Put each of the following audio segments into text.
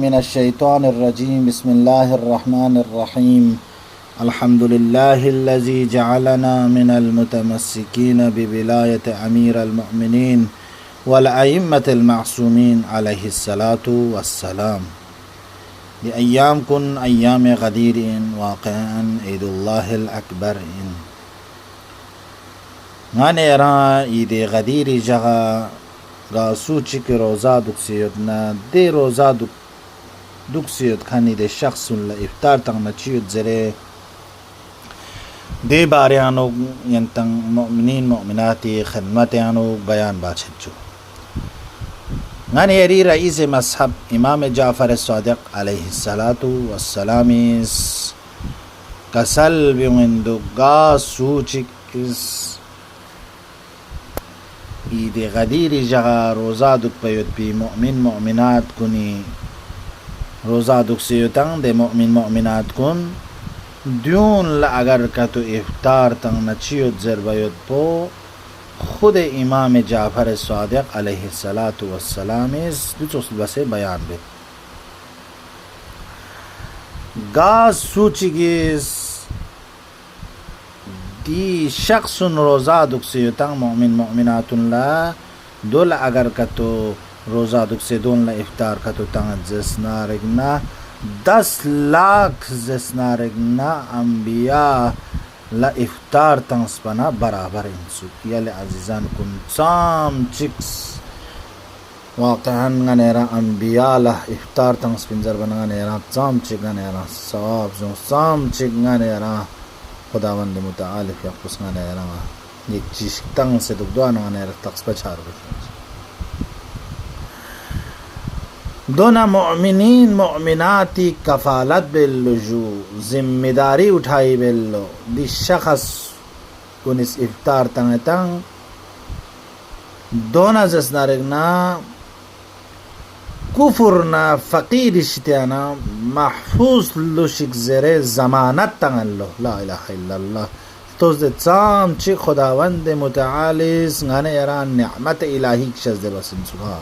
मिनश्शैतानिर्रजीम बिस्मिल्लाहिर्रहमानिर्रहीम अल्हम्दुलिल्लाहिल्लज़ी जअलना मिनल मुतमस्सिकीन बिविलायत अमीरल मुअमिनीन वल अइम्मतिल मासूमीन अलैहिस्सलातु वस्सलाम। ये अय्याम कुन अय्याम गदीरिन वाक़अन ईदुल्लाहिल अकबर इन ngane era ईद गदीरी जगह ga सूचिक रोज़ा दुक्सियदना दे रोज़ा दुक्सियद खानी दे शख्स ला इफ्तार तंग नचियद जरे दे बारियानो यंतंग मुमिनीन मुमिनाती खिदमत यानो बयान बाचो ngane eri रईस मज़हब इमाम जाफ़र सादिक अलैहिस्सलातु वस्सलामिस कसल बिंदु गा सूचिक इस ईद गदीरी जगह रोज़ा दुख पयुत भी मुमिन मुमिनात कुनी रोज़ा दुख सियुतंग दे मुमिन मुमिनात कुन द्यून ला अगर का तो इफ्तार तंग नचियुत ज़रबयुत पो खुद इमाम जाफ़र सादिक अलैहिस्सलातु वस्सलाम इस बसे बयान बे गा सूचिगिस दी शख्स रोज़ा दुख से युतंग मुमिन मुमिनातुल्ला दोल अगर कतो रोज़ा दुख से दोन ला इफ्तार कतो तंग जसना रगना 10 लाख जसना रगना अंबिया ला इफ्तार तंग स्पना बराबर इंसु याले अजीजान कुन साम चिक्स वाक़अन गनेरा अंबिया ला इफ्तार तंग स्पिंजर बना गनेरा साम चिक गनेरा सवाब जो साम चिक गनेरा खुदावंद मुतालिफ या कुसना नेरा एक चीज तंग से दुआ ना नेरा तक्स पछार दोना मुमिनीन मुमिनाती कफालत बिल्लुजू जिम्मेदारी उठाई बिल्लो दी शख्स कुनिस इफ्तार तंग तंग दोना जसना रगना कुफुरना फ़कीर इश्तियाना महफूज लुशिक ज़रे ज़मानत तंगल्लो ला इलाहा इल्लल्लाह तो ज़ाम ची खुदावंद मुतालिस गाने यारान निअमत इलाही शज़्दे बसिन सुबह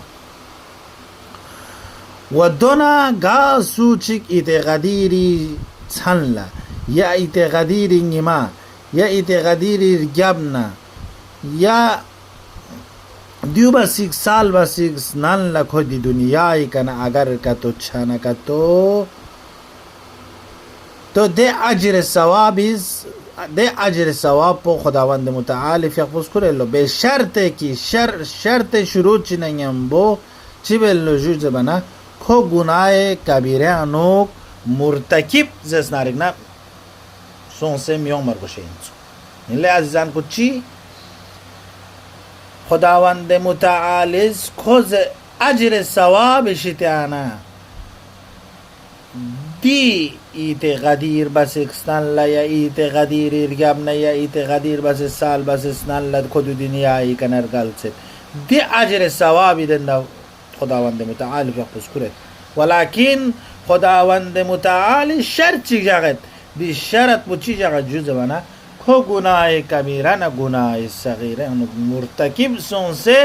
वदोना गा सूचिक इते गदीरी छनला या इते गदीरी निमा या इते गदीरी जबना या दियो बसिक साल बसिक नन लखो दी दुनिया कना अगर का तो छना का तो दे अजर सवाब पो खुदावंद मुतालिफ यखुस करे लो बेशर्त की शर्त शुरू चिनयंबो चिबेलो जुज बना खो गुनाहे कबीरे अनोक मुर्तकिब जसनारिकना सोंसे मियों मरगोशेंसु इनले अजीजान कुची खुदावंद मुतालिस खुद अजर सवाब शिताना दी ईते गदीर बस इस्तान ला या ईते गदीर इरगाब न या ईते गदीर बस साल बस इस्तान ला खुद दुनिया ही कनर गल से दी अजर सवाब इधर खुदावंद मुतालिस यखुस करे वलाकिन खुदावंद मुतालिस शर्त जगत दी शरत पुची जगत जुज़ बना खो गुनाह कबीरा न गुनाह सगीरा मुर्तकिब सों से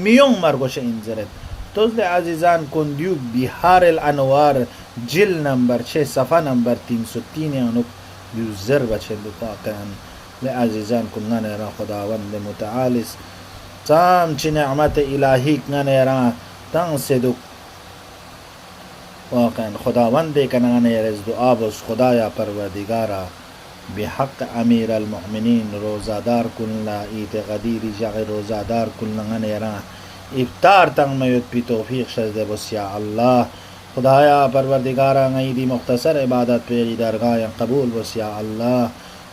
मियों मरगोश इंजरत तो अजीजान कुंदियु बिहार अल अनवार जिल नंबर 6 सफ़ा नंबर 303 अनुक यूजर बचे वाक़अन ले अजीजान कुन्ना नेरा खुदावंद मुतालिस ताम ची निअमत इलाही नेरा तंग से दुख वाक़अन खुदावंद कना नेरा दुआ बस खुदाया परवरदिगारा बिहक अमीर अलमुमिनीन रोज़ादार कुल्ला ईद गदीरी जगह रोज़ादार कुल्ला नेरा इफ्तार तंग मयुत पी तौफीक शज़्दे बस या अल्लाह खुदाया परवरदिगारा ईदी मुख्तसर इबादत पे दरगाह कबूल बस या अल्लाह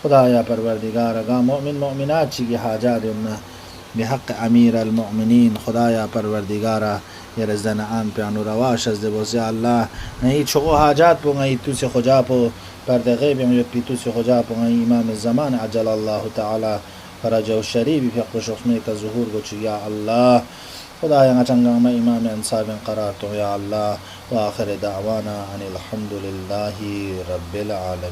खुदाया परवरदिगारा गा मुमिन मुमिनात ची की हाजात उन्ना बिहक अमीर अलमुमिनीन खुदाया परवरदिगारा ये रज़ना आन पे अनुरवा शज़्दे बस या अल्लाह नहीं छो हाजात पो गई तू से खुजा पो पर्दे गैब में पीतू से खुजा पंगाई इमाम ज़मान अजल अल्लाह ताला फरजो शरीफ फ़क़ुशुस्मे का ज़ुहूर गो या अल्लाह खुदा या चंगा में इमाम इंसाब करार तो या अल्लाह व आखिर दावाना अनिल हम्दुलिल्लाहि रब्बिल आलमीन।